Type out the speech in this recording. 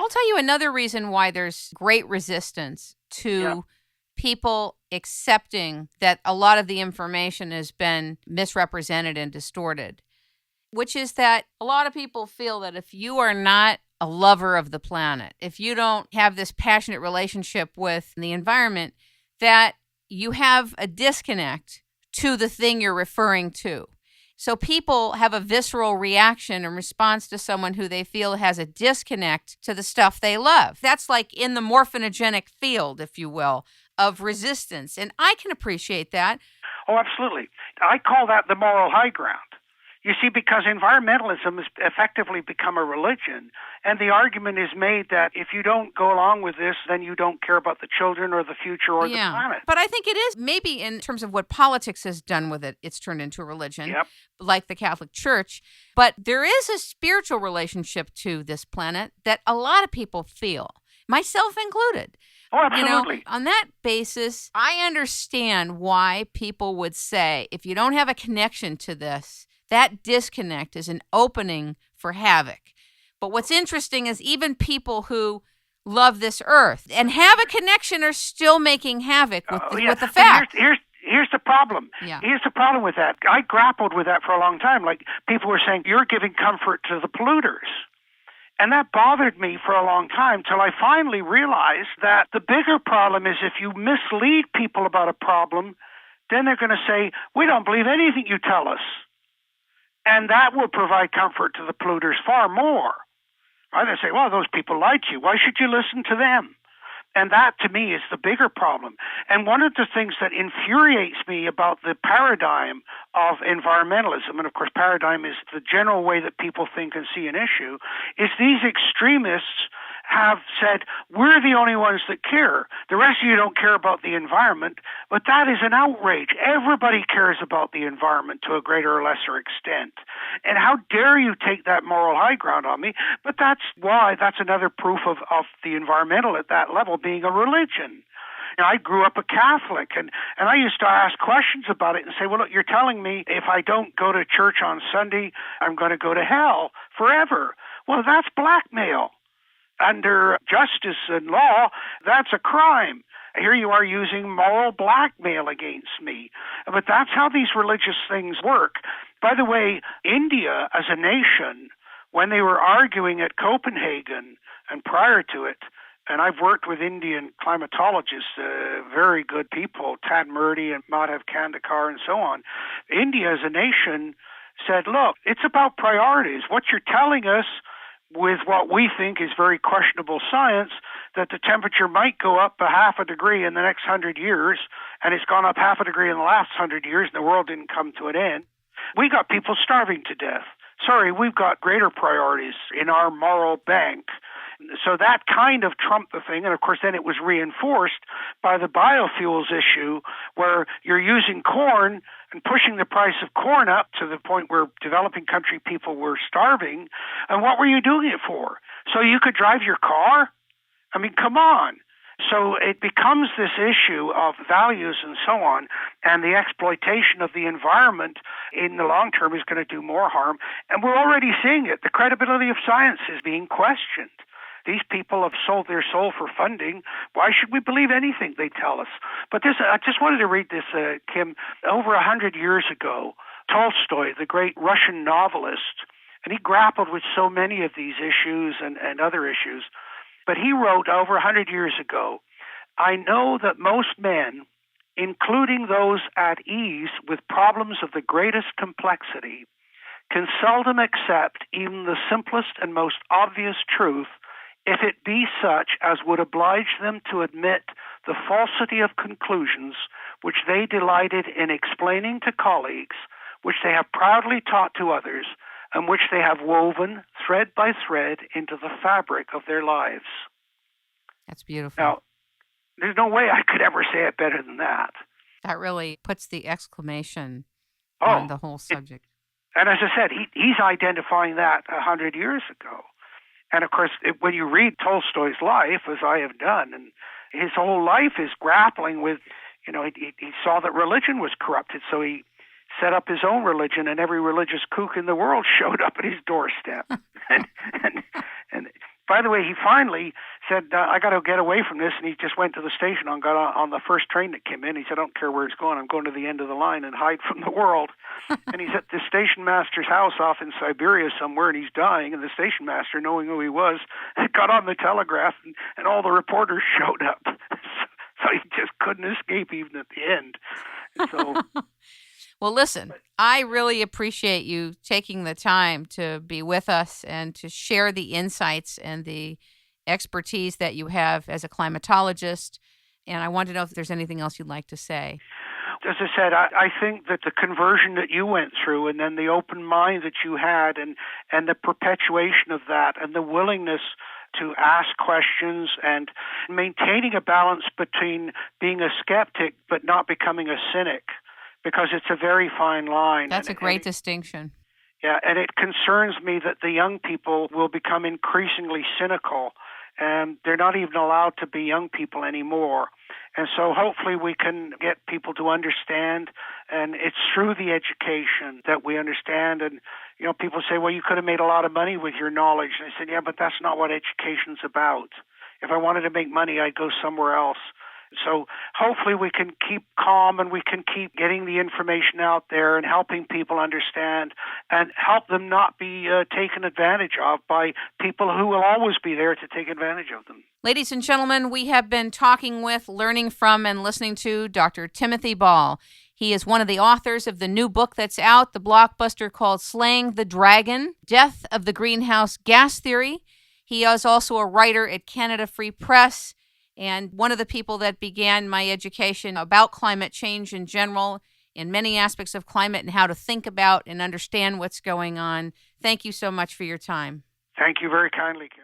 I'll tell you another reason why there's great resistance to people accepting that a lot of the information has been misrepresented and distorted, which is that a lot of people feel that if you are not a lover of the planet, if you don't have this passionate relationship with the environment, that you have a disconnect to the thing you're referring to. So people have a visceral reaction in response to someone who they feel has a disconnect to the stuff they love. That's like in the morphinogenic field, if you will, of resistance. And I can appreciate that. Oh, absolutely. I call that the moral high ground. You see, because environmentalism has effectively become a religion, and the argument is made that if you don't go along with this, then you don't care about the children or the future or the planet. But I think it is, maybe in terms of what politics has done with it, it's turned into a religion, like the Catholic Church. But there is a spiritual relationship to this planet that a lot of people feel, myself included. Oh, absolutely. You know, on that basis, I understand why people would say, if you don't have a connection to this, that disconnect is an opening for havoc. But what's interesting is even people who love this earth and have a connection are still making havoc with the fact. Here's the problem. Yeah. Here's the problem with that. I grappled with that for a long time. Like, people were saying, you're giving comfort to the polluters. And that bothered me for a long time till I finally realized that the bigger problem is if you mislead people about a problem, then they're going to say, we don't believe anything you tell us. And that will provide comfort to the polluters far more. Right? They say, well, those people lied to you. Why should you listen to them? And that, to me, is the bigger problem. And one of the things that infuriates me about the paradigm of environmentalism, and of course paradigm is the general way that people think and see an issue, is these extremists have said, we're the only ones that care. The rest of you don't care about the environment, but that is an outrage. Everybody cares about the environment to a greater or lesser extent. And how dare you take that moral high ground on me? But that's another proof of the environmental at that level being a religion. Now, I grew up a Catholic, and I used to ask questions about it and say, well, look, you're telling me if I don't go to church on Sunday, I'm going to go to hell forever. Well, that's blackmail. Under justice and law, that's a crime. Here you are using moral blackmail against me. But that's how these religious things work. By the way, India as a nation, when they were arguing at Copenhagen and prior to it, and I've worked with Indian climatologists, very good people, Tad Murti and Madhav Kandekar and so on. India as a nation said, look, it's about priorities. What you're telling us with what we think is very questionable science, that the temperature might go up a half a degree in the next 100 years, and it's gone up half a degree in the last 100 years, and the world didn't come to an end. We got people starving to death. Sorry, we've got greater priorities in our moral bank. So that kind of trumped the thing, and of course then it was reinforced by the biofuels issue, where you're using corn and pushing the price of corn up to the point where developing country people were starving. And what were you doing it for? So you could drive your car? I mean, come on. So it becomes this issue of values and so on, and the exploitation of the environment in the long term is going to do more harm. And we're already seeing it. The credibility of science is being questioned. These people have sold their soul for funding. Why should we believe anything they tell us? But this, I just wanted to read this, Kim. Over 100 years ago, Tolstoy, the great Russian novelist, and he grappled with so many of these issues and other issues, but he wrote over 100 years ago, I know that most men, including those at ease with problems of the greatest complexity, can seldom accept even the simplest and most obvious truth if it be such as would oblige them to admit the falsity of conclusions which they delighted in explaining to colleagues, which they have proudly taught to others, and which they have woven thread by thread into the fabric of their lives. That's beautiful. Now, there's no way I could ever say it better than that. That really puts the exclamation on the whole subject. And as I said, he's identifying that 100 years ago. And of course, when you read Tolstoy's life, as I have done, and his whole life is grappling with, he saw that religion was corrupted, so he set up his own religion, and every religious kook in the world showed up at his doorstep. and By the way, he finally said, I got to get away from this, and he just went to the station and got on the first train that came in. He said, I don't care where it's going. I'm going to the end of the line and hide from the world. And he's at the station master's house off in Siberia somewhere, and he's dying. And the station master, knowing who he was, got on the telegraph, and all the reporters showed up. So he just couldn't escape even at the end. So... Well, listen, I really appreciate you taking the time to be with us and to share the insights and the expertise that you have as a climatologist. And I want to know if there's anything else you'd like to say. As I said, I think that the conversion that you went through, and then the open mind that you had, and the perpetuation of that, and the willingness to ask questions and maintaining a balance between being a skeptic but not becoming a cynic, because it's a very fine line. That's a great distinction. Yeah, and it concerns me that the young people will become increasingly cynical, and they're not even allowed to be young people anymore. And so hopefully we can get people to understand, and it's through the education that we understand. And, people say, well, you could have made a lot of money with your knowledge. And I said, yeah, but that's not what education's about. If I wanted to make money, I'd go somewhere else. So hopefully we can keep calm, and we can keep getting the information out there and helping people understand and help them not be taken advantage of by people who will always be there to take advantage of them. Ladies and gentlemen, we have been talking with, learning from, and listening to Dr. Timothy Ball. He is one of the authors of the new book that's out, the blockbuster called Slaying the Dragon, Death of the Greenhouse Gas Theory. He is also a writer at Canada Free Press, and one of the people that began my education about climate change in general, in many aspects of climate and how to think about and understand what's going on. Thank you so much for your time. Thank you very kindly, Kim.